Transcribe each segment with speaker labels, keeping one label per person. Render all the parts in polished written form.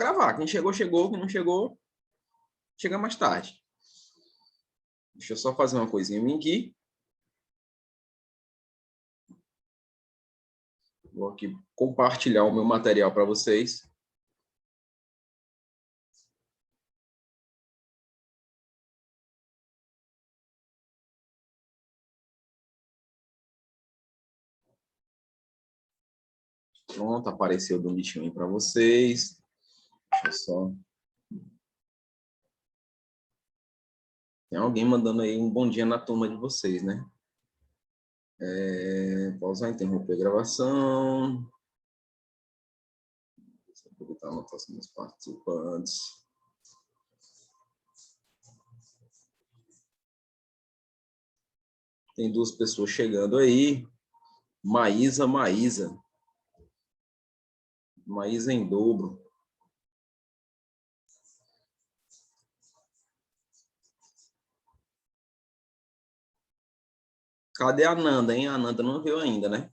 Speaker 1: cravar. Quem chegou, chegou. Quem não chegou, chega mais tarde. Deixa eu só fazer uma coisinha aqui. Vou aqui compartilhar o meu material para vocês. Pronto, apareceu bonitinho para vocês. Deixa eu só... Tem alguém mandando aí um bom dia na turma de vocês, né? Pausar, interromper a gravação. Deixa eu aproveitar a anotação dos participantes. Tem 2 pessoas chegando aí. Maísa em dobro. Cadê a Nanda, hein? A Nanda não veio ainda, né?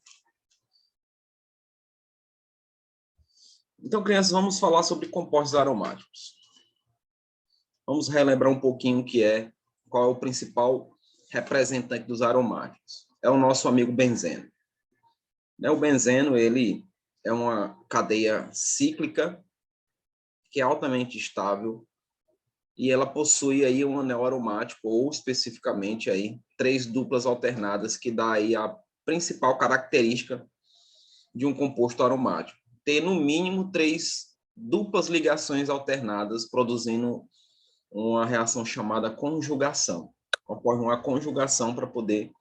Speaker 1: Então, crianças, vamos falar sobre compostos aromáticos. Vamos relembrar um pouquinho qual é o principal representante dos aromáticos. É o nosso amigo benzeno. O benzeno, ele é uma cadeia cíclica que é altamente estável e ela possui aí um anel aromático, ou especificamente aí 3 duplas alternadas, que dá aí a principal característica de um composto aromático. Ter no mínimo 3 duplas ligações alternadas, produzindo uma reação chamada conjugação. Ocorre uma conjugação para poder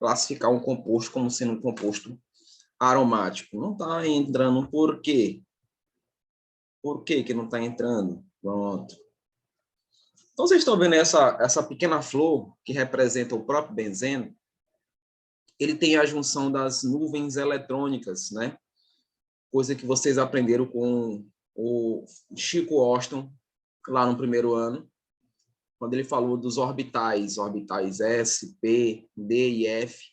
Speaker 1: classificar um composto como sendo um composto aromático. Não está entrando por quê? Por que não está entrando? Pronto. Então, vocês estão vendo essa pequena flor que representa o próprio benzeno? Ele tem a junção das nuvens eletrônicas, né? Coisa que vocês aprenderam com o Chico Austin, lá no primeiro ano, quando ele falou dos orbitais S, P, D e F.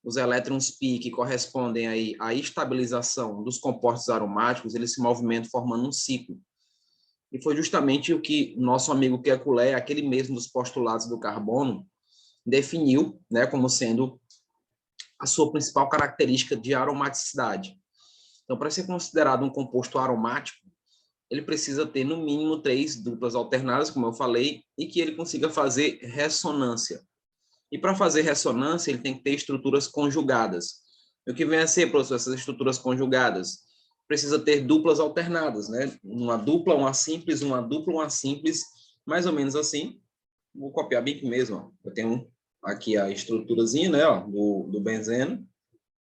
Speaker 1: Os elétrons π, que correspondem aí à estabilização dos compostos aromáticos, eles se movimentam formando um ciclo. E foi justamente o que nosso amigo Kekulé, aquele mesmo dos postulados do carbono, definiu, né, como sendo a sua principal característica de aromaticidade. Então, para ser considerado um composto aromático, ele precisa ter, no mínimo, 3 duplas alternadas, como eu falei, e que ele consiga fazer ressonância. E para fazer ressonância, ele tem que ter estruturas conjugadas. O que vem a ser, professor, essas estruturas conjugadas? Precisa ter duplas alternadas, né? Uma dupla, uma simples, uma dupla, uma simples, mais ou menos assim. Vou copiar bem aqui mesmo. Ó. Eu tenho aqui a estruturazinha, né, ó, do benzeno,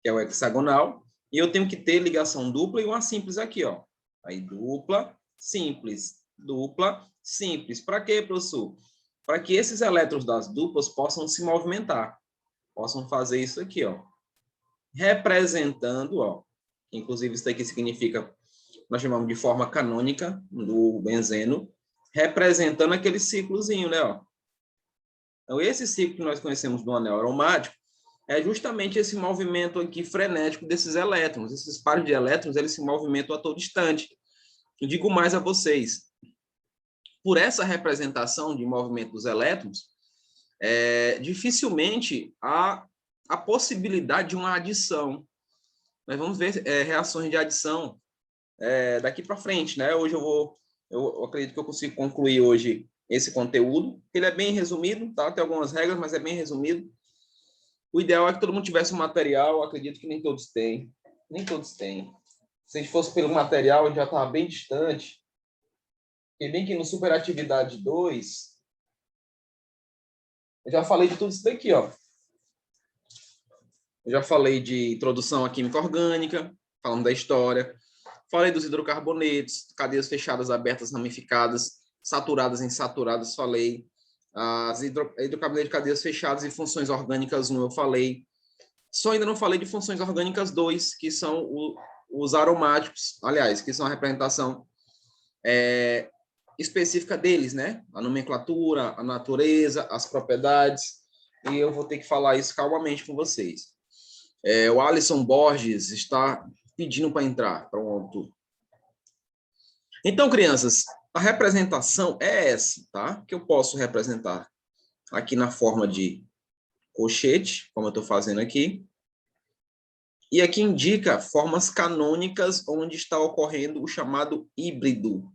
Speaker 1: que é o hexagonal, e eu tenho que ter ligação dupla e uma simples aqui, ó. Aí dupla, simples. Para quê, professor? Para que esses elétrons das duplas possam se movimentar, possam fazer isso aqui, ó, representando, ó, inclusive isso aqui significa, nós chamamos de forma canônica do benzeno, representando aquele ciclozinho, né, ó. Então, esse ciclo que nós conhecemos do anel aromático é justamente esse movimento aqui frenético desses elétrons. Esses pares de elétrons, eles se movimentam a todo instante. Eu digo mais a vocês, por essa representação de movimento dos elétrons, dificilmente há a possibilidade de uma adição. Nós vamos ver reações de adição daqui para frente, né? Hoje eu acredito que eu consigo concluir hoje esse conteúdo. Ele é bem resumido, tá? Tem algumas regras, mas é bem resumido. O ideal é que todo mundo tivesse um material, eu acredito que nem todos têm. Nem todos têm. Se a gente fosse pelo material, a gente já estava bem distante. E bem que no Superatividade 2, eu já falei de tudo isso daqui, ó. Eu já falei de introdução à química orgânica, falando da história. Falei dos hidrocarbonetos, cadeias fechadas, abertas, ramificadas, saturadas, insaturadas, falei. As hidrocarbonetos de cadeias fechadas e funções orgânicas 1, eu falei. Só ainda não falei de funções orgânicas 2, que são os aromáticos, aliás, que são a representação específica deles, né? A nomenclatura, a natureza, as propriedades, e eu vou ter que falar isso calmamente com vocês. O Alisson Borges está pedindo para entrar. Pronto. Então, crianças, a representação é essa, tá? Que eu posso representar aqui na forma de colchete, como eu estou fazendo aqui. E aqui indica formas canônicas onde está ocorrendo o chamado híbrido.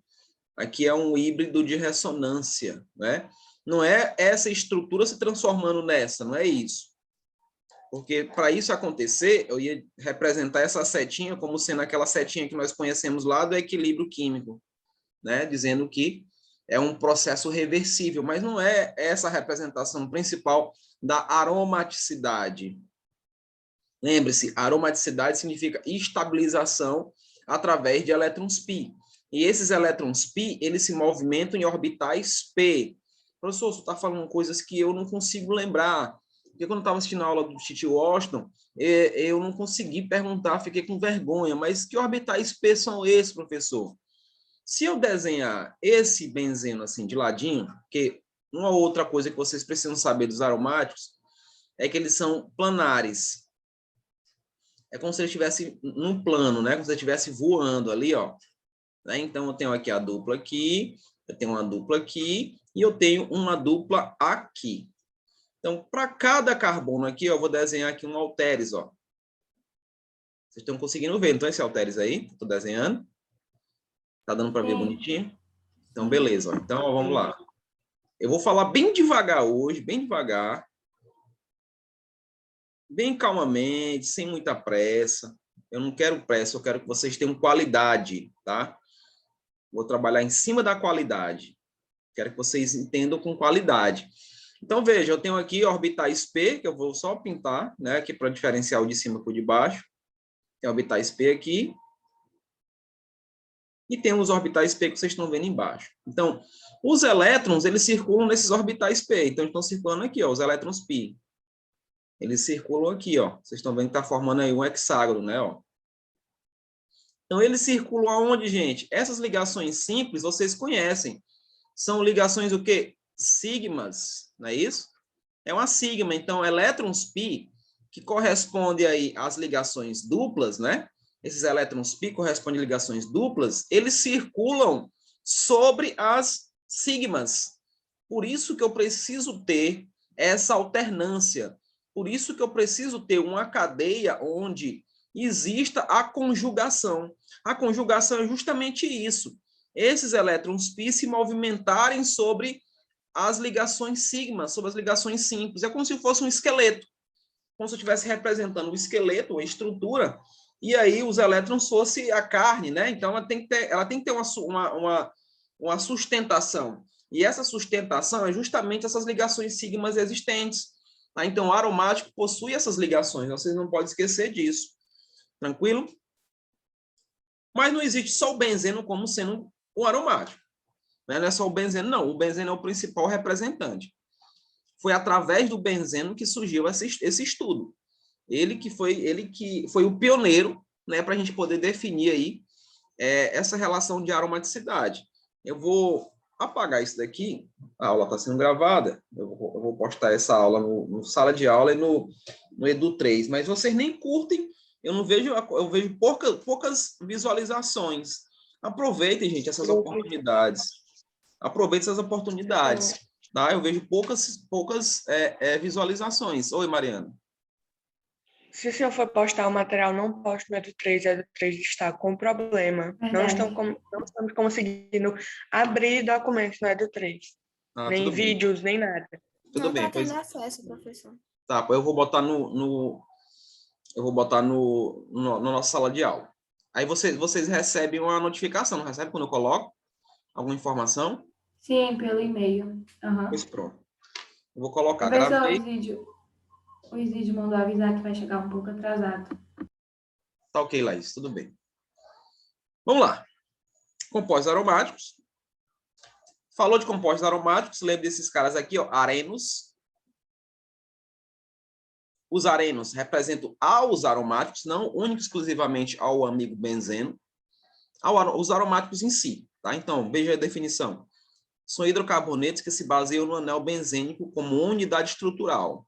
Speaker 1: Aqui é um híbrido de ressonância, né? Não é essa estrutura se transformando nessa, não é isso. Porque para isso acontecer, eu ia representar essa setinha como sendo aquela setinha que nós conhecemos lá do equilíbrio químico, né? Dizendo que é um processo reversível, mas não é essa a representação principal da aromaticidade. Lembre-se, aromaticidade significa estabilização através de elétrons π. E esses elétrons π, eles se movimentam em orbitais p. Professor, você está falando coisas que eu não consigo lembrar. Porque quando eu estava assistindo a aula do Titi Washington, eu não consegui perguntar, fiquei com vergonha. Mas que orbitais p são esses, professor? Se eu desenhar esse benzeno assim de ladinho, que uma outra coisa que vocês precisam saber dos aromáticos é que eles são planares. É como se ele estivesse num plano, né? Como se ele estivesse voando ali, ó. Né? Então, eu tenho aqui a dupla aqui, eu tenho uma dupla aqui e eu tenho uma dupla aqui. Então, para cada carbono aqui, eu vou desenhar aqui um halteres, ó. Vocês estão conseguindo ver, então, esse halteres aí? Estou desenhando. Tá dando para ver bonitinho? Então, beleza. Ó. Então, ó, vamos lá. Eu vou falar bem devagar hoje, bem devagar. Bem calmamente, sem muita pressa. Eu não quero pressa, eu quero que vocês tenham qualidade, tá? Vou trabalhar em cima da qualidade. Quero que vocês entendam com qualidade. Então, veja, eu tenho aqui orbitais P, que eu vou só pintar, né, aqui para diferenciar o de cima com o de baixo. Tem orbitais P aqui. E tem os orbitais P que vocês estão vendo embaixo. Então, os elétrons, eles circulam nesses orbitais P. Então, estão circulando aqui, ó, os elétrons π. Eles circulam aqui, ó. Vocês estão vendo que está formando aí um hexágono, né, ó. Então, eles circulam aonde, gente? Essas ligações simples, vocês conhecem. São ligações o quê? Sigmas, não é isso? É uma sigma. Então, elétrons π, que corresponde aí às ligações duplas, né? Esses elétrons π correspondem a ligações duplas, eles circulam sobre as sigmas. Por isso que eu preciso ter essa alternância. Por isso que eu preciso ter uma cadeia onde exista a conjugação. A conjugação é justamente isso. Esses elétrons π se movimentarem sobre as ligações sigma, sobre as ligações simples. É como se fosse um esqueleto. Como se eu estivesse representando o esqueleto, a estrutura, e aí os elétrons fossem a carne, né? Então ela tem que ter uma sustentação. E essa sustentação é justamente essas ligações sigmas existentes. Tá? Então, o aromático possui essas ligações, vocês não podem esquecer disso. Tranquilo? Mas não existe só o benzeno como sendo um aromático. Né? Não é só o benzeno, não. O benzeno é o principal representante. Foi através do benzeno que surgiu esse estudo. Ele que foi o pioneiro, né, para a gente poder definir aí essa relação de aromaticidade. Eu vou apagar isso daqui, a aula está sendo gravada, eu vou postar essa aula no sala de aula e no Edu 3, mas vocês nem curtem, eu vejo poucas visualizações. Aproveitem, gente, essas oportunidades. Aproveitem essas oportunidades. Tá? Eu vejo poucas visualizações. Oi, Mariana.
Speaker 2: Se o senhor for postar o material, não poste no Edu3, o Edu3 está com problema. Não estamos conseguindo abrir documentos no Edu3. Nem vídeos, nem nada.
Speaker 1: Tudo bem.
Speaker 3: Não está tendo acesso, professor.
Speaker 1: Tá, eu vou botar no nossa sala de aula. Aí vocês recebem uma notificação, não recebem quando eu coloco alguma informação?
Speaker 3: Sim, pelo e-mail.
Speaker 1: Pois pronto. Eu vou colocar.
Speaker 3: O Isidio mandou avisar que vai chegar um pouco atrasado.
Speaker 1: Tá ok, Laís, tudo bem. Vamos lá. Compostos aromáticos. Falou de compostos aromáticos, lembra desses caras aqui, ó, arenos. Os arenos representam aos aromáticos, não único exclusivamente ao amigo benzeno, os aromáticos em si. Tá? Então, veja a definição. São hidrocarbonetos que se baseiam no anel benzênico como unidade estrutural.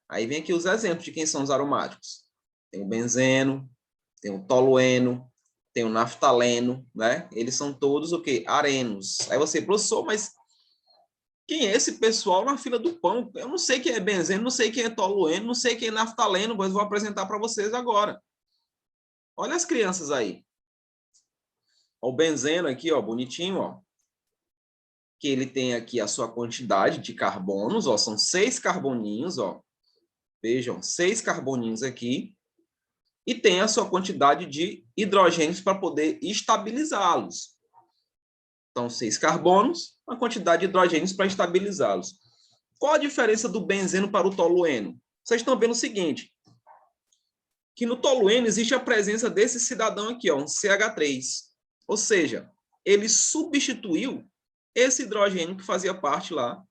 Speaker 1: Aí vem aqui os exemplos de quem são os aromáticos. Tem o benzeno, tem o tolueno, tem o naftaleno, né? Eles são todos o quê? Arenos. Aí você, professor, mas quem é esse pessoal na fila do pão? Eu não sei quem é benzeno, não sei quem é tolueno, não sei quem é naftaleno, mas vou apresentar para vocês agora. Olha as crianças aí. O benzeno aqui, ó, bonitinho, ó. Que ele tem aqui a sua quantidade de carbonos, ó, são 6 carboninhos, ó. Vejam, 6 carboninhos aqui. E tem a sua quantidade de hidrogênios para poder estabilizá-los. Então, 6 carbonos, a quantidade de hidrogênios para estabilizá-los. Qual a diferença do benzeno para o tolueno? Vocês estão vendo o seguinte, que no tolueno existe a presença desse cidadão aqui, ó, um CH3. Ou seja, ele substituiu esse hidrogênio que fazia parte lá,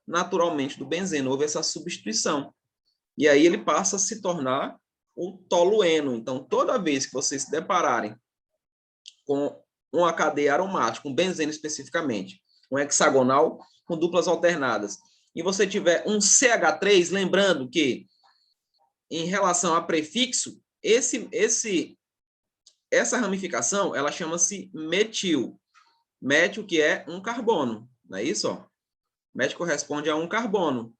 Speaker 1: naturalmente, do benzeno. Houve essa substituição. E aí ele passa a se tornar o tolueno. Então, toda vez que vocês se depararem com uma cadeia aromática, um benzeno especificamente, um hexagonal com duplas alternadas, e você tiver um CH3, lembrando que, em relação a prefixo, essa ramificação, ela chama-se metil. Métil, que é um carbono, não é isso? Ó? Métil corresponde a um carbono.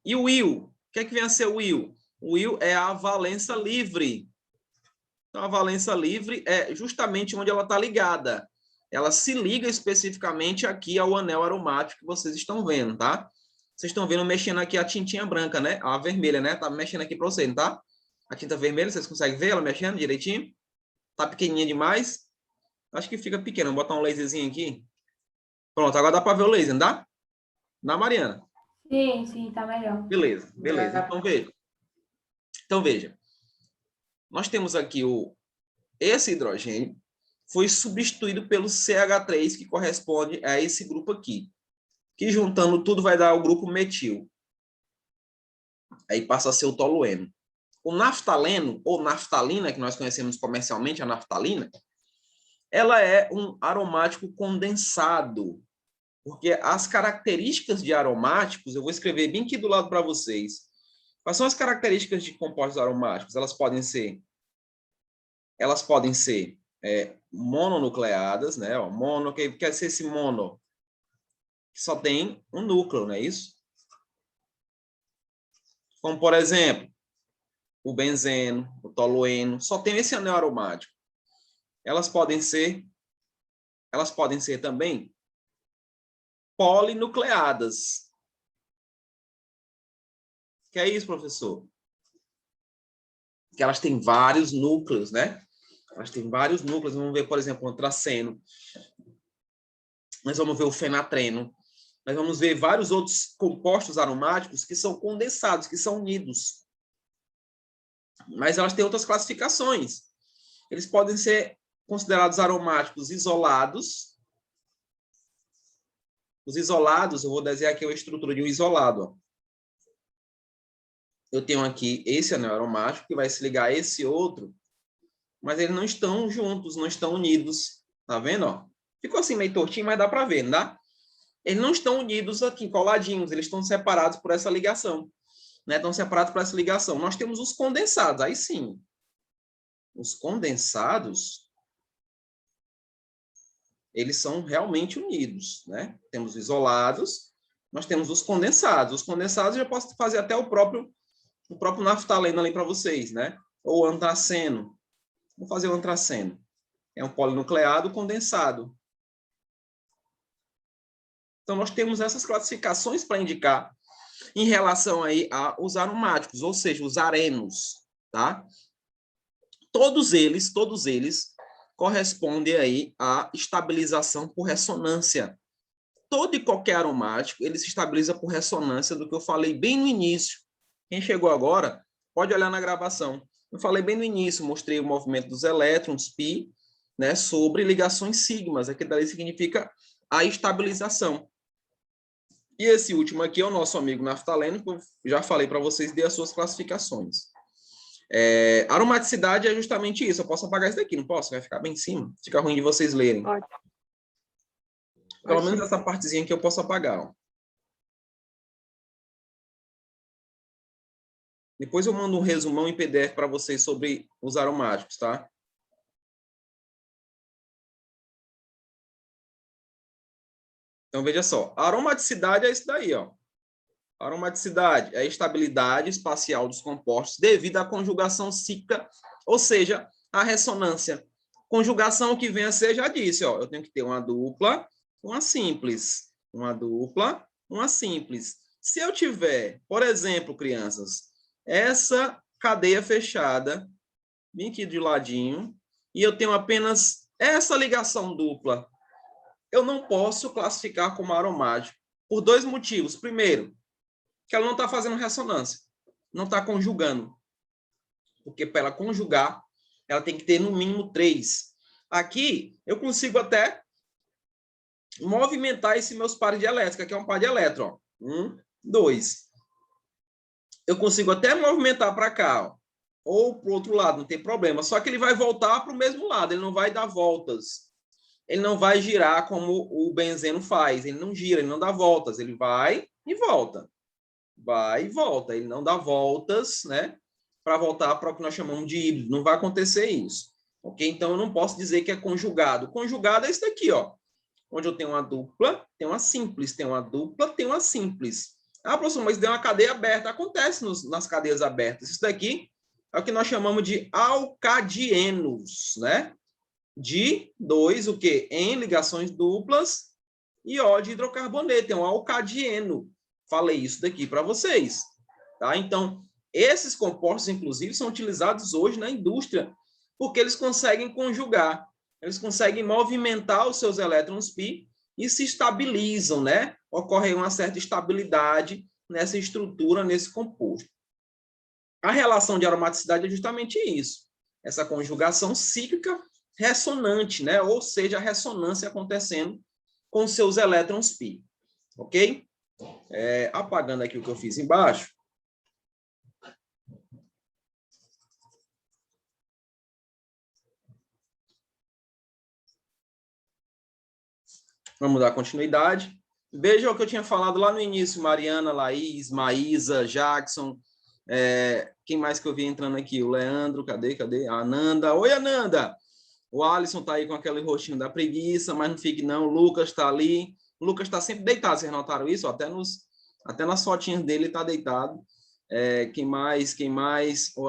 Speaker 1: E o íon, o que é que vem a ser o íon? O íon é a valência livre. Então, a valência livre é justamente onde ela está ligada. Ela se liga especificamente aqui ao anel aromático que vocês estão vendo, tá? Vocês estão vendo mexendo aqui a tintinha branca, né? A vermelha, né? Tá mexendo aqui para vocês, tá? A tinta vermelha, vocês conseguem ver ela mexendo direitinho? Tá pequenininha demais? Acho que fica pequena. Vou botar um laserzinho aqui. Pronto, agora dá para ver o laser, não dá? Na Mariana?
Speaker 3: Sim, tá melhor.
Speaker 1: Beleza. Então, veja. Nós temos aqui esse hidrogênio foi substituído pelo CH3, que corresponde a esse grupo aqui. Que juntando tudo vai dar o grupo metil. Aí passa a ser o tolueno. O naftaleno, ou naftalina, que nós conhecemos comercialmente, a naftalina, ela é um aromático condensado. Porque as características de aromáticos, eu vou escrever bem aqui do lado para vocês. Quais são as características de compostos aromáticos? Elas podem ser mononucleadas, né? Ó, mono, que quer ser esse mono? Que só tem um núcleo, não é isso? Como, por exemplo, o benzeno, o tolueno, só tem esse anel aromático. Elas podem ser também polinucleadas. Que é isso, professor? Que elas têm vários núcleos, né? Elas têm vários núcleos. Vamos ver, por exemplo, o antraceno. Nós vamos ver o fenatreno. Nós vamos ver vários outros compostos aromáticos que são condensados, que são unidos. Mas elas têm outras classificações. Eles podem ser considerados aromáticos isolados. Os isolados, eu vou desenhar aqui a estrutura de um isolado. Ó. Eu tenho aqui esse anel aromático que vai se ligar a esse outro, mas eles não estão juntos, não estão unidos. Tá vendo? Ó? Ficou assim meio tortinho, mas dá para ver, não dá? Eles não estão unidos aqui, coladinhos, eles estão separados por essa ligação. Né? Estão separados por essa ligação. Nós temos os condensados, aí sim. Os condensados, eles são realmente unidos, né? Temos isolados, nós temos os condensados. Os condensados eu já posso fazer até o próprio naftaleno ali para vocês, né? Ou antraceno. Vou fazer o antraceno. É um polinucleado condensado. Então, nós temos essas classificações para indicar em relação aí aos aromáticos, ou seja, os arenos, tá? Todos eles correspondem aí à estabilização por ressonância. Todo e qualquer aromático, ele se estabiliza por ressonância do que eu falei bem no início. Quem chegou agora, pode olhar na gravação. Eu falei bem no início, mostrei o movimento dos elétrons, π, né, sobre ligações sigmas. Aqui daí significa a estabilização. E esse último aqui é o nosso amigo naftaleno, que eu já falei para vocês, dê as suas classificações. Aromaticidade é justamente isso. Eu posso apagar isso daqui, não posso? Vai ficar bem em cima. Fica ruim de vocês lerem.
Speaker 2: Pode.
Speaker 1: Pelo menos essa partezinha aqui eu posso apagar. Ó. Depois eu mando um resumão em PDF para vocês sobre os aromáticos, tá? Então, veja só, a aromaticidade é isso daí, ó. A aromaticidade é a estabilidade espacial dos compostos devido à conjugação cíclica, ou seja, a ressonância. Conjugação que vem a ser, já disse, ó, eu tenho que ter uma dupla, uma simples. Uma dupla, uma simples. Se eu tiver, por exemplo, crianças, essa cadeia fechada, bem aqui de ladinho, e eu tenho apenas essa ligação dupla, eu não posso classificar como aromático, por dois motivos. Primeiro, que ela não está fazendo ressonância, não está conjugando. Porque para ela conjugar, ela tem que ter no mínimo 3. Aqui, eu consigo até movimentar esses meus pares de elétrica, que é um par de elétron. 1, 2. Eu consigo até movimentar para cá, ó, ou para o outro lado, não tem problema. Só que ele vai voltar para o mesmo lado, ele não vai dar voltas. Ele não vai girar como o benzeno faz. Ele não gira, ele não dá voltas. Ele vai e volta. Vai e volta. Ele não dá voltas, né? Para voltar para o que nós chamamos de híbrido. Não vai acontecer isso. Ok? Então, eu não posso dizer que é conjugado. Conjugado é isso daqui, ó. Onde eu tenho uma dupla, tem uma simples. Tem uma dupla, tem uma simples. Ah, professor, mas tem uma cadeia aberta. Acontece nas cadeias abertas. Isso daqui é o que nós chamamos de alcadienos, né? De 2, o quê? Em ligações duplas e O de hidrocarboneto. É um alcadieno. Falei isso daqui para vocês. Tá? Então, esses compostos, inclusive, são utilizados hoje na indústria, porque eles conseguem conjugar, eles conseguem movimentar os seus elétrons π e se estabilizam, né? Ocorre uma certa estabilidade nessa estrutura, nesse composto. A relação de aromaticidade é justamente isso, essa conjugação cíclica ressonante, né? Ou seja, a ressonância acontecendo com seus elétrons π. Ok? Apagando aqui o que eu fiz embaixo. Vamos dar continuidade. Veja o que eu tinha falado lá no início, Mariana, Laís, Maísa, Jackson, quem mais que eu vi entrando aqui? O Leandro, cadê? A Ananda. Oi, Ananda! O Alisson está aí com aquele rostinho da preguiça, mas não fique não. O Lucas está ali. O Lucas está sempre deitado, vocês notaram isso? Até nas fotinhas dele está deitado. Quem mais?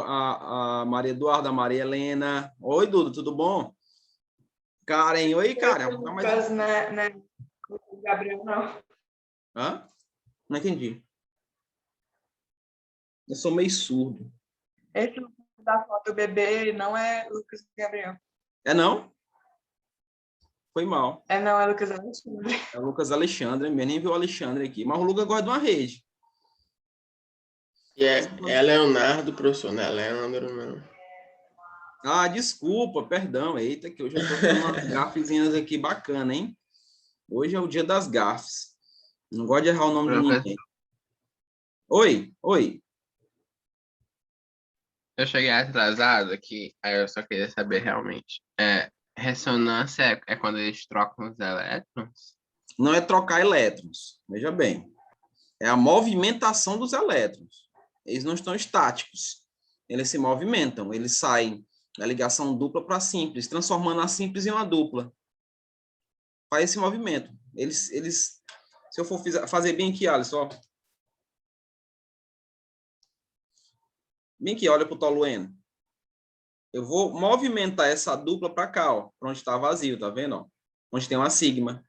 Speaker 1: A Maria Eduarda, a Maria Helena. Oi, Dudu, tudo bom? Karen, oi, Karen.
Speaker 2: Lucas, né? Gabriel, não.
Speaker 1: Hã? Não entendi. Eu sou meio surdo.
Speaker 2: Esse da foto do bebê não é Lucas e Gabriel.
Speaker 1: É não? Foi mal.
Speaker 2: Não, é Lucas Alexandre.
Speaker 1: É o Lucas Alexandre, eu nem vi o Alexandre aqui. Mas o Lucas gosta de uma rede.
Speaker 4: E é Leonardo, professor, não é Leandro, não.
Speaker 1: Ah, desculpa, perdão. Eita, que hoje eu tô com umas gafezinhas aqui bacana, hein? Hoje é o dia das gafes. Não gosto de errar o nome de ninguém. Oi.
Speaker 4: Eu cheguei atrasado aqui, aí eu só queria saber realmente. Ressonância é quando eles trocam os elétrons?
Speaker 1: Não é trocar elétrons, veja bem. É a movimentação dos elétrons. Eles não estão estáticos. Eles se movimentam, eles saem da ligação dupla para simples, transformando a simples em uma dupla. Faz esse movimento. Eles, se eu for fazer bem aqui, Alisson, ó. Bem aqui, olha para o tolueno. Eu vou movimentar essa dupla para cá, ó, para onde está vazio, tá vendo? Ó? Onde tem uma sigma.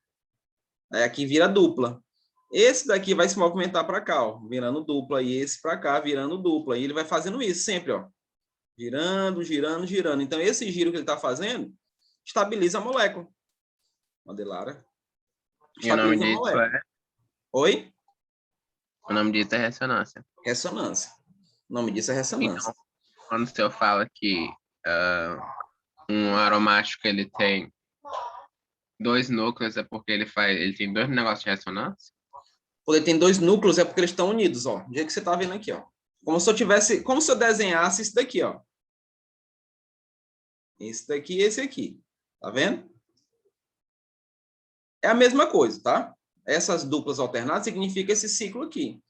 Speaker 1: Aí aqui vira dupla. Esse daqui vai se movimentar para cá, ó, virando dupla, e esse para cá, virando dupla. E ele vai fazendo isso sempre, ó. Girando. Então, esse giro que ele está fazendo estabiliza a molécula. Madelara.
Speaker 4: E o nome disso é?
Speaker 1: Oi?
Speaker 4: O nome disso é ressonância.
Speaker 1: Ressonância. O nome disso é ressonância.
Speaker 4: Então, quando o senhor fala que um aromático ele tem 2 núcleos, é porque ele tem 2 negócios de ressonância?
Speaker 1: Quando ele tem 2 núcleos, é porque eles estão unidos, ó. Do jeito que você está vendo aqui, ó. Como se eu desenhasse isso daqui, ó. Esse daqui e esse aqui. Tá vendo? É a mesma coisa, tá? Essas duplas alternadas significa esse ciclo aqui.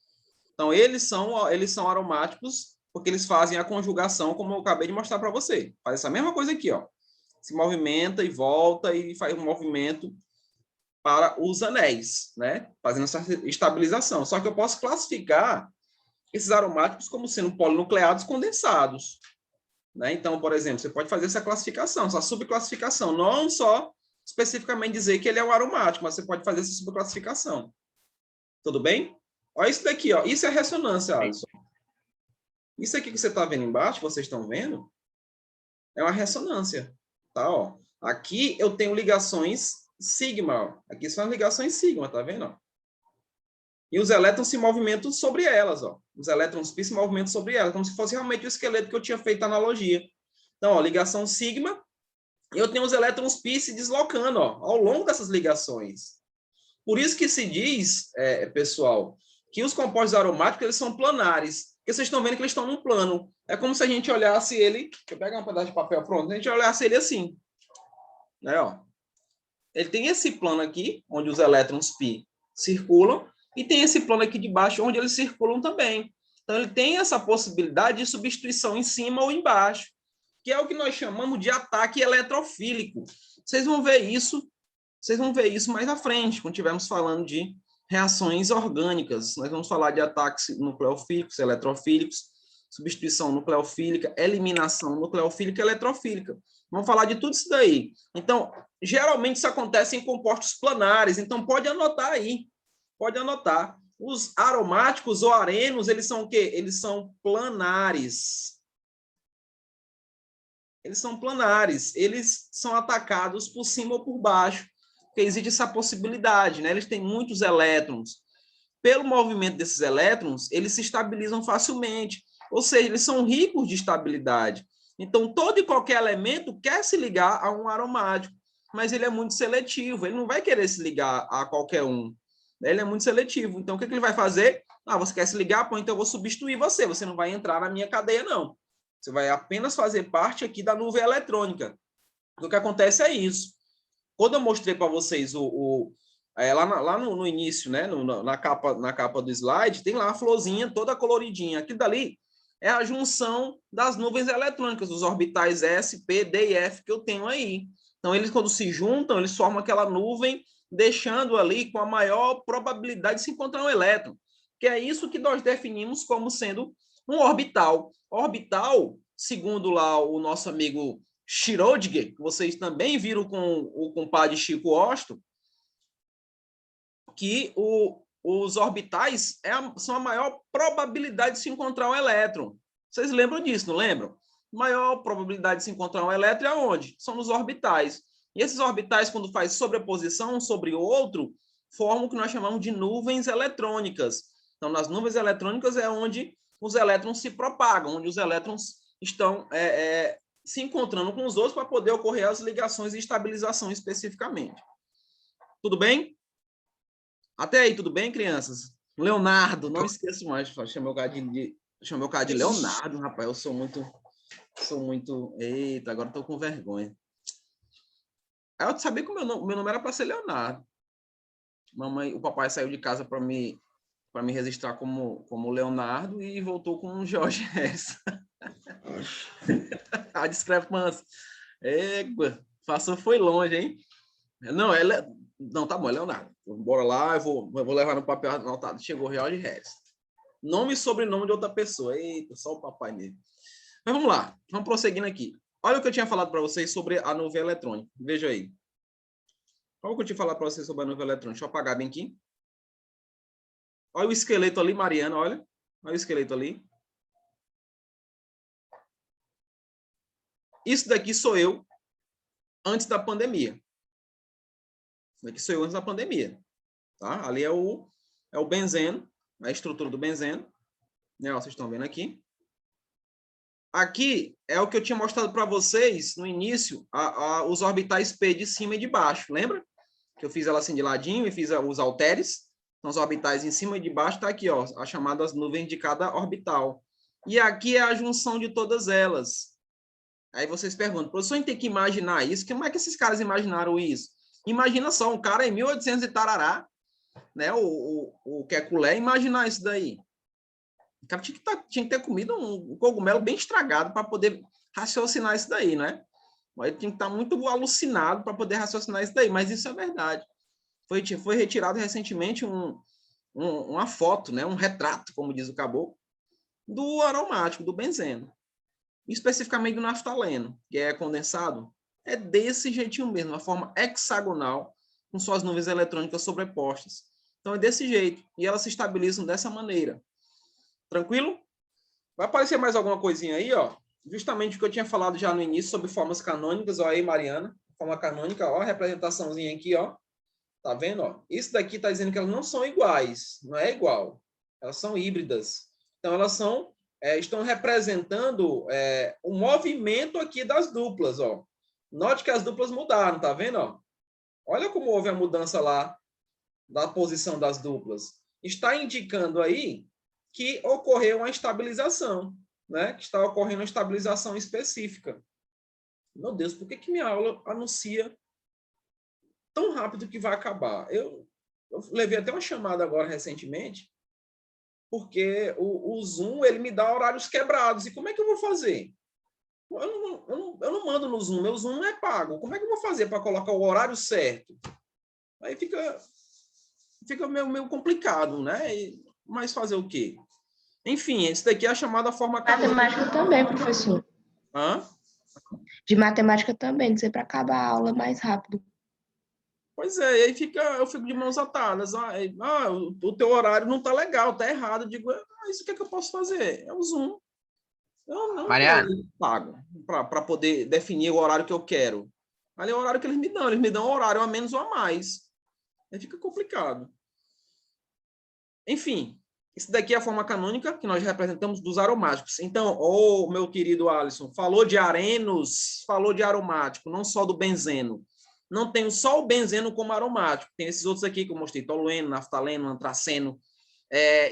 Speaker 1: Então, eles são aromáticos porque eles fazem a conjugação, como eu acabei de mostrar para você. Faz essa mesma coisa aqui, ó. Se movimenta e volta e faz um movimento para os anéis, né? Fazendo essa estabilização. Só que eu posso classificar esses aromáticos como sendo polinucleados condensados, né? Então, por exemplo, você pode fazer essa classificação, essa subclassificação, não só especificamente dizer que ele é um aromático, mas você pode fazer essa subclassificação. Tudo bem? Olha isso daqui, ó. Isso é ressonância, Alisson. Isso aqui que você está vendo embaixo, que vocês estão vendo, é uma ressonância, tá? Ó. Aqui eu tenho ligações sigma, ó. Aqui são as ligações sigma, tá vendo? Ó? E os elétrons se movimentam sobre elas, ó. Os elétrons pi se movimentam sobre elas, como se fosse realmente o esqueleto que eu tinha feito a analogia. Então, ó, ligação sigma, e eu tenho os elétrons pi se deslocando, ó, ao longo dessas ligações. Por isso que se diz, pessoal, que os compostos aromáticos eles são planares, porque vocês estão vendo que eles estão num plano. É como se a gente olhasse ele, deixa eu pegar um pedaço de papel pronto, a gente olhasse ele assim, né, ó. Ele tem esse plano aqui, onde os elétrons pi circulam, e tem esse plano aqui de baixo, onde eles circulam também. Então, ele tem essa possibilidade de substituição em cima ou embaixo, que é o que nós chamamos de ataque eletrofílico. Vocês vão ver isso mais à frente, quando estivermos falando de reações orgânicas. Nós vamos falar de ataques nucleofílicos, eletrofílicos, substituição nucleofílica, eliminação nucleofílica e eletrofílica. Vamos falar de tudo isso daí. Então, geralmente isso acontece em compostos planares, então pode anotar aí. Pode anotar. Os aromáticos ou arenos, eles são o quê? Eles são planares. Eles são planares. Eles são atacados por cima ou por baixo. Porque existe essa possibilidade, né? Eles têm muitos elétrons. Pelo movimento desses elétrons, eles se estabilizam facilmente. Ou seja, eles são ricos de estabilidade. Então, todo e qualquer elemento quer se ligar a um aromático, mas ele é muito seletivo. Ele não vai querer se ligar a qualquer um. Ele é muito seletivo. Então, o que ele vai fazer? Ah, você quer se ligar? Pô, então eu vou substituir você. Você não vai entrar na minha cadeia, não. Você vai apenas fazer parte aqui da nuvem eletrônica. O que acontece é isso. Quando eu mostrei para vocês lá no início, né, na capa do slide, tem lá a florzinha toda coloridinha. Aquilo dali é a junção das nuvens eletrônicas, dos orbitais S, P, D e F que eu tenho aí. Então, eles, quando se juntam, eles formam aquela nuvem, deixando ali com a maior probabilidade de se encontrar um elétron, que é isso que nós definimos como sendo um orbital. Orbital, segundo lá o nosso amigo Schrödinger, que vocês também viram com o compadre Chico Osto, que os orbitais são a maior probabilidade de se encontrar um elétron. Vocês lembram disso, não lembram? Maior probabilidade de se encontrar um elétron é onde? São nos orbitais. E esses orbitais, quando faz sobreposição um sobre o outro, formam o que nós chamamos de nuvens eletrônicas. Então, nas nuvens eletrônicas é onde os elétrons se propagam, onde os elétrons estão se encontrando com os outros para poder ocorrer as ligações e estabilização especificamente. Tudo bem? Até aí, tudo bem, crianças? Leonardo, não esqueço mais, chamei o cara de Leonardo, rapaz, eu sou muito... Eita, agora estou com vergonha. Aí eu sabia que o meu nome era para ser Leonardo. O papai saiu de casa para me registrar como Leonardo e voltou com Jorge Harrison. A discrepância. Égua, passou, foi longe, hein? Não, tá bom, é Leonardo. Bora lá, eu vou levar no papel anotado. Chegou Jorge Harrison. Nome e sobrenome de outra pessoa. Eita, só o papai mesmo. Mas vamos lá, vamos prosseguindo aqui. Olha o que eu tinha falado para vocês sobre a nuvem eletrônica. Veja aí. Olha o que eu tinha falado para vocês sobre a nuvem eletrônica. Deixa eu apagar bem aqui. Olha o esqueleto ali, Mariana, olha. Olha o esqueleto ali. Isso daqui sou eu antes da pandemia. Isso daqui sou eu antes da pandemia. Tá? Ali é o benzeno, a estrutura do benzeno. Né? Vocês estão vendo aqui. Aqui é o que eu tinha mostrado para vocês no início, os orbitais P de cima e de baixo. Lembra? Que eu fiz ela assim de ladinho e fiz os halteres. Então, os orbitais em cima e de baixo está aqui, ó, as chamadas nuvens de cada orbital. E aqui é a junção de todas elas. Aí vocês perguntam, professor, a gente tem que imaginar isso? Como é que esses caras imaginaram isso? Imagina só, um cara em 1800 e tarará, né, o Kekulé, imaginar isso daí. O cara tinha que ter comido um cogumelo bem estragado para poder raciocinar isso daí, né? Ele tinha que estar muito alucinado para poder raciocinar isso daí, mas isso é verdade. Foi retirado recentemente uma foto, né, um retrato, como diz o caboclo, do aromático, do benzeno, especificamente do naftaleno, que é condensado. É desse jeitinho mesmo, uma forma hexagonal, com suas nuvens eletrônicas sobrepostas. Então, é desse jeito. E elas se estabilizam dessa maneira. Tranquilo? Vai aparecer mais alguma coisinha aí, ó. Justamente o que eu tinha falado já no início sobre formas canônicas. Ó aí, Mariana. Forma canônica, ó, a representaçãozinha aqui, ó. Tá vendo, ó? Isso daqui tá dizendo que elas não são iguais. Não é igual. Elas são híbridas. Então, elas estão representando o movimento aqui das duplas, ó. Note que as duplas mudaram, tá vendo, ó? Olha como houve a mudança lá da posição das duplas. Está indicando aí que ocorreu uma estabilização, né? Que está ocorrendo uma estabilização específica. Meu Deus, por que minha aula anuncia tão rápido que vai acabar? Eu levei até uma chamada agora recentemente, porque o Zoom ele me dá horários quebrados. E como é que eu vou fazer? Eu não mando no Zoom, meu Zoom não é pago. Como é que eu vou fazer para colocar o horário certo? Aí fica meio complicado, né? Mas fazer o quê? Enfim, esse daqui é a chamada forma canônica.
Speaker 3: Matemática também, professor.
Speaker 1: Hã?
Speaker 3: De matemática também, dizer para acabar a aula mais rápido.
Speaker 1: Pois é, e aí eu fico de mãos atadas. O teu horário não está legal, está errado. Eu digo, isso o que é que eu posso fazer? É o Zoom. Eu não
Speaker 4: Mariana,
Speaker 1: pago para poder definir o horário que eu quero. Ali é o horário que eles me dão um horário a menos ou a mais. Aí fica complicado. Enfim, isso daqui é a forma canônica que nós representamos dos aromáticos. Então, meu querido Alisson, falou de arenos, falou de aromático, não só do benzeno. Não tem só o benzeno como aromático. Tem esses outros aqui que eu mostrei, tolueno, naftaleno, antraceno.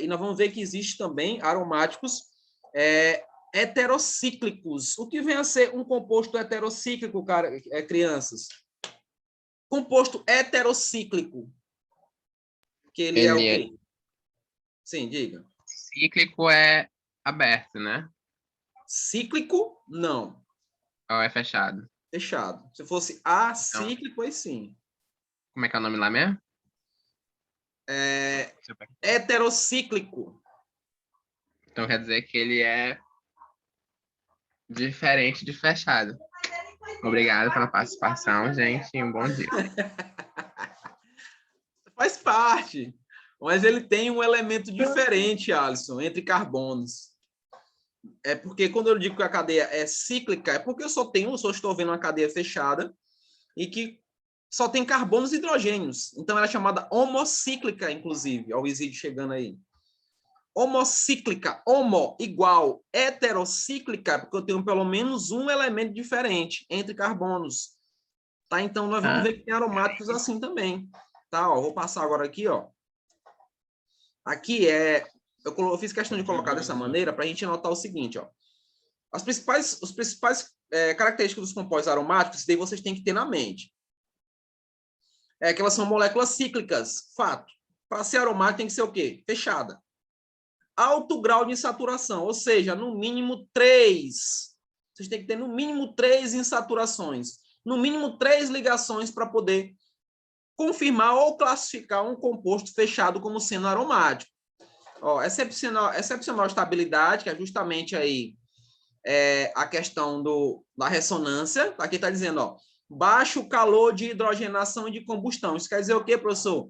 Speaker 1: E nós vamos ver que existe também aromáticos heterocíclicos. O que vem a ser um composto heterocíclico, crianças? Composto heterocíclico. Que ele é o quê? Sim, diga.
Speaker 4: Cíclico é aberto, né?
Speaker 1: Cíclico, não.
Speaker 4: Ou é fechado?
Speaker 1: Fechado. Se fosse acíclico, aí sim.
Speaker 4: Como é que é o nome lá mesmo?
Speaker 1: Heterocíclico.
Speaker 4: Então quer dizer que ele é diferente de fechado. Obrigado pela participação, gente, e um bom dia.
Speaker 1: Faz parte. Mas ele tem um elemento diferente, Alisson, entre carbonos. É porque quando eu digo que a cadeia é cíclica, é porque eu só estou vendo uma cadeia fechada e que só tem carbonos e hidrogênios. Então, ela é chamada homocíclica, inclusive. Olha o Isídio chegando aí. Homocíclica, homo igual, heterocíclica, porque eu tenho pelo menos um elemento diferente entre carbonos. Tá? Então, nós vamos ver que tem aromáticos assim também. Tá? Ó, vou passar agora aqui, ó. Aqui eu fiz questão de colocar dessa maneira para a gente notar o seguinte, ó. Os principais características dos compostos aromáticos, daí vocês têm que ter na mente. É que elas são moléculas cíclicas, fato. Para ser aromático tem que ser o quê? Fechada. Alto grau de insaturação, ou seja, no mínimo 3. Vocês têm que ter no mínimo 3 insaturações. No mínimo 3 ligações para poder confirmar ou classificar um composto fechado como sendo aromático. Ó, excepcional estabilidade, que é justamente aí a questão da ressonância. Aqui está dizendo, ó, baixo calor de hidrogenação e de combustão. Isso quer dizer o quê, professor?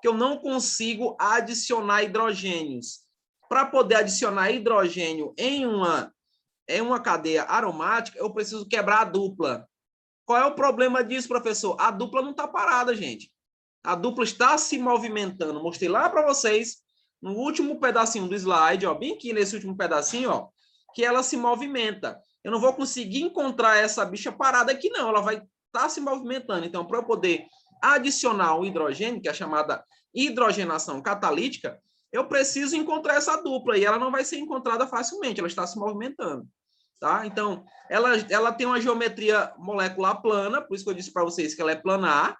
Speaker 1: Que eu não consigo adicionar hidrogênios. Para poder adicionar hidrogênio em uma cadeia aromática, eu preciso quebrar a dupla. Qual é o problema disso, professor? A dupla não está parada, gente. A dupla está se movimentando. Mostrei lá para vocês, no último pedacinho do slide, ó, bem aqui nesse último pedacinho, ó, que ela se movimenta. Eu não vou conseguir encontrar essa bicha parada aqui, não. Ela vai estar se movimentando. Então, para eu poder adicionar o hidrogênio, que é a chamada hidrogenação catalítica, eu preciso encontrar essa dupla e ela não vai ser encontrada facilmente. Ela está se movimentando. Tá? Então, ela tem uma geometria molecular plana, por isso que eu disse para vocês que ela é planar,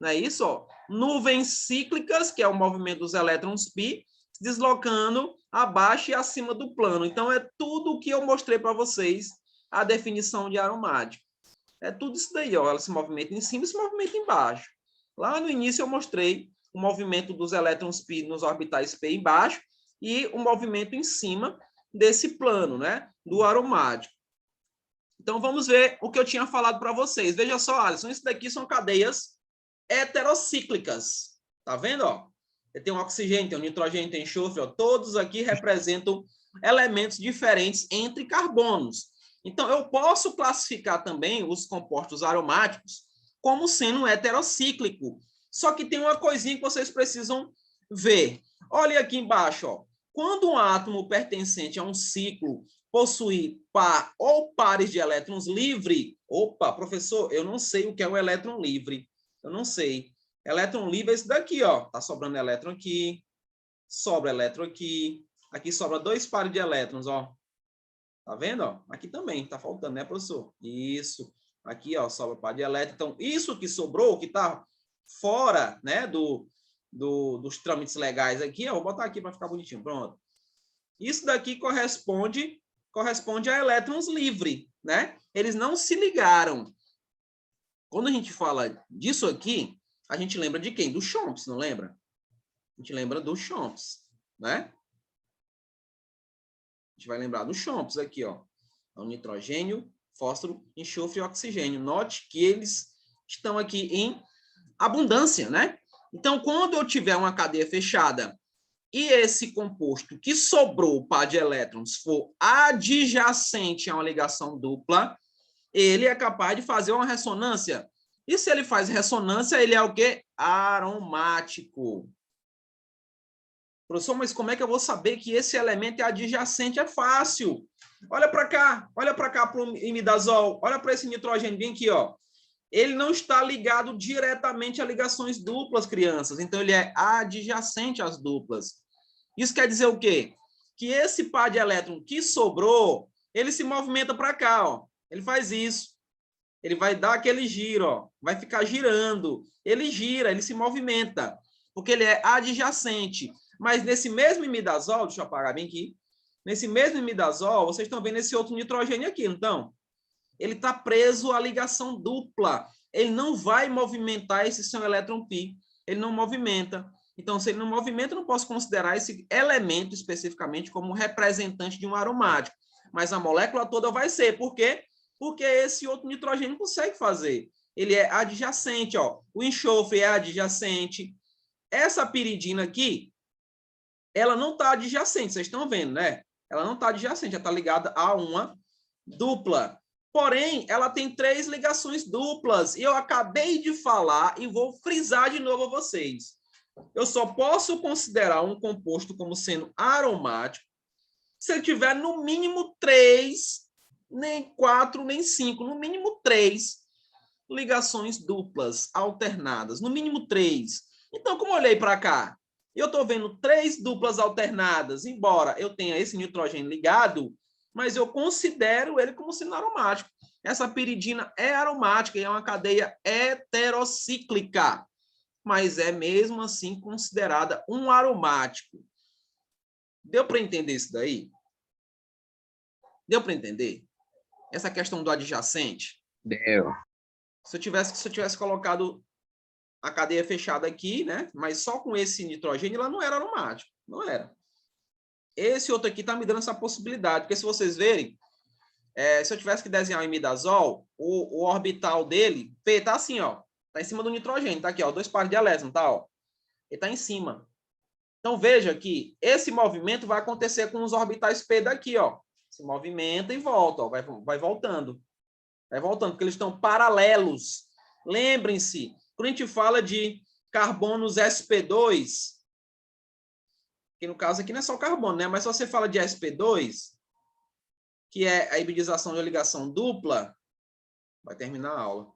Speaker 1: não é isso? Ó? Nuvens cíclicas, que é o movimento dos elétrons π, se deslocando abaixo e acima do plano. Então, é tudo o que eu mostrei para vocês, a definição de aromático. É tudo isso daí, ó. Ela se movimenta em cima e se movimenta embaixo. Lá no início eu mostrei o movimento dos elétrons π nos orbitais p embaixo e o movimento em cima desse plano, né, do aromático. Então, vamos ver o que eu tinha falado para vocês. Veja só, Alisson, isso daqui são cadeias heterocíclicas. Tá vendo? Ó? Tem um oxigênio, tem um nitrogênio, tem enxofre. Ó. Todos aqui representam elementos diferentes entre carbonos. Então, eu posso classificar também os compostos aromáticos como sendo heterocíclico. Só que tem uma coisinha que vocês precisam ver. Olha aqui embaixo. Ó. Quando um átomo pertencente a um ciclo possui par ou pares de elétrons livre. Opa, professor, eu não sei o que é um elétron livre. Eu não sei. Elétron livre é esse daqui, ó. Tá sobrando elétron aqui, sobra elétron aqui. Aqui sobra 2 pares de elétrons, ó. Tá vendo, ó? Aqui também tá faltando, né, professor? Isso. Aqui, ó, sobra par de elétron. Então, isso que sobrou, que tá fora, né, dos trâmites legais aqui, ó, vou botar aqui para ficar bonitinho. Pronto. Isso daqui corresponde a elétrons livres, né? Eles não se ligaram. Quando a gente fala disso aqui, a gente lembra de quem? Do Chomps, não lembra? A gente lembra do Chomps, né? A gente vai lembrar do Chomps aqui, ó. Então, nitrogênio, fósforo, enxofre e oxigênio. Note que eles estão aqui em abundância, né? Então, quando eu tiver uma cadeia fechada e esse composto que sobrou, par de elétrons, for adjacente a uma ligação dupla, ele é capaz de fazer uma ressonância. E se ele faz ressonância, ele é o quê? Aromático. Professor, mas como é que eu vou saber que esse elemento é adjacente? É fácil. Olha para cá para o imidazol, olha para esse nitrogênio bem aqui, ó. Ele não está ligado diretamente a ligações duplas, crianças. Então, ele é adjacente às duplas. Isso quer dizer o quê? Que esse par de elétron que sobrou, ele se movimenta para cá, ó. Ele faz isso. Ele vai dar aquele giro, ó. Vai ficar girando. Ele gira, ele se movimenta, porque ele é adjacente. Mas nesse mesmo imidazol, deixa eu apagar bem aqui. Nesse mesmo imidazol, vocês estão vendo esse outro nitrogênio aqui, então? Ele está preso à ligação dupla. Ele não vai movimentar esse seu elétron π. Ele não movimenta. Então, se ele não movimenta, eu não posso considerar esse elemento especificamente como representante de um aromático. Mas a molécula toda vai ser. Por quê? Porque esse outro nitrogênio consegue fazer. Ele é adjacente. Ó. O enxofre é adjacente. Essa piridina aqui, ela não está adjacente. Vocês estão vendo, né? Ela não está adjacente. Ela está ligada a uma dupla. Porém, ela tem 3 ligações duplas. E eu acabei de falar e vou frisar de novo a vocês. Eu só posso considerar um composto como sendo aromático se ele tiver no mínimo 3, nem 4, nem 5, no mínimo 3 ligações duplas alternadas. No mínimo 3. Então, como eu olhei para cá, eu estou vendo 3 duplas alternadas, embora eu tenha esse nitrogênio ligado, mas eu considero ele como sendo aromático. Essa piridina é aromática e é uma cadeia heterocíclica, mas é mesmo assim considerada um aromático. Deu para entender isso daí? Deu para entender? Essa questão do adjacente?
Speaker 4: Deu.
Speaker 1: Se eu tivesse colocado a cadeia fechada aqui, né? Mas só com esse nitrogênio, ela não era aromático. Não era. Esse outro aqui está me dando essa possibilidade, porque se vocês verem, se eu tivesse que desenhar o imidazol, o orbital dele, P, tá assim, ó, tá em cima do nitrogênio, tá aqui, ó, 2 pares de elétrons, tá, ó, ele tá em cima. Então, veja que esse movimento vai acontecer com os orbitais P daqui, ó, se movimenta e volta, ó, vai voltando, porque eles estão paralelos. Lembrem-se, quando a gente fala de carbonos sp2, que no caso aqui não é só carbono, né? Mas se você fala de sp2, que é a hibridização de ligação dupla, vai terminar a aula.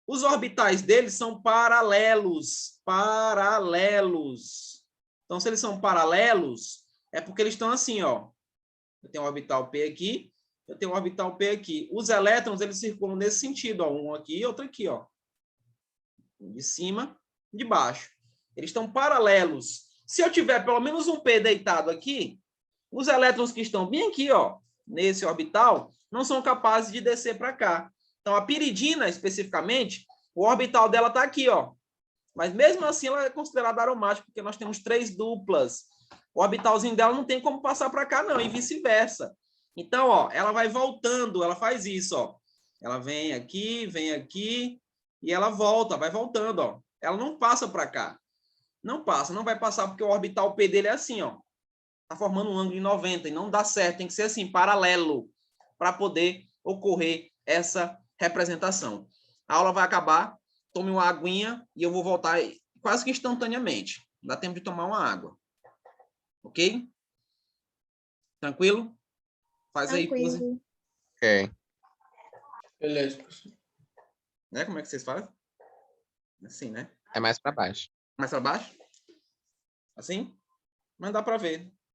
Speaker 1: Os orbitais deles são paralelos. Paralelos. Então, se eles são paralelos, é porque eles estão assim, ó. Eu tenho um orbital P aqui, eu tenho um orbital P aqui. Os elétrons, eles circulam nesse sentido, ó. Um aqui e outro aqui, ó. Um de cima, de baixo. Eles estão paralelos. Se eu tiver pelo menos um P deitado aqui, os elétrons que estão bem aqui, ó, nesse orbital, não são capazes de descer para cá. Então, a piridina, especificamente, O orbital dela está aqui, ó. Mas mesmo assim ela é considerada aromática, porque nós temos 3 duplas. O orbitalzinho dela não tem como passar para cá, não, e vice-versa. Então, ó, ela vai voltando, ela faz isso, ó. Ela vem aqui, e ela volta, vai voltando, ó. Ela não passa para cá. Não passa, não vai passar, porque o orbital P dele é assim, ó. Tá formando um ângulo de 90 e não dá certo, tem que ser assim, paralelo, para poder ocorrer essa representação. A aula vai acabar, tome uma aguinha e eu vou voltar quase que instantaneamente. Dá tempo de tomar uma água. Ok? Tranquilo? Faz aí, pose.
Speaker 4: Ok.
Speaker 5: Beleza, professor.
Speaker 1: Né? Como é que vocês fazem? Assim, né?
Speaker 4: É mais para baixo.
Speaker 1: Mais para baixo? Assim? Mas dá para ver.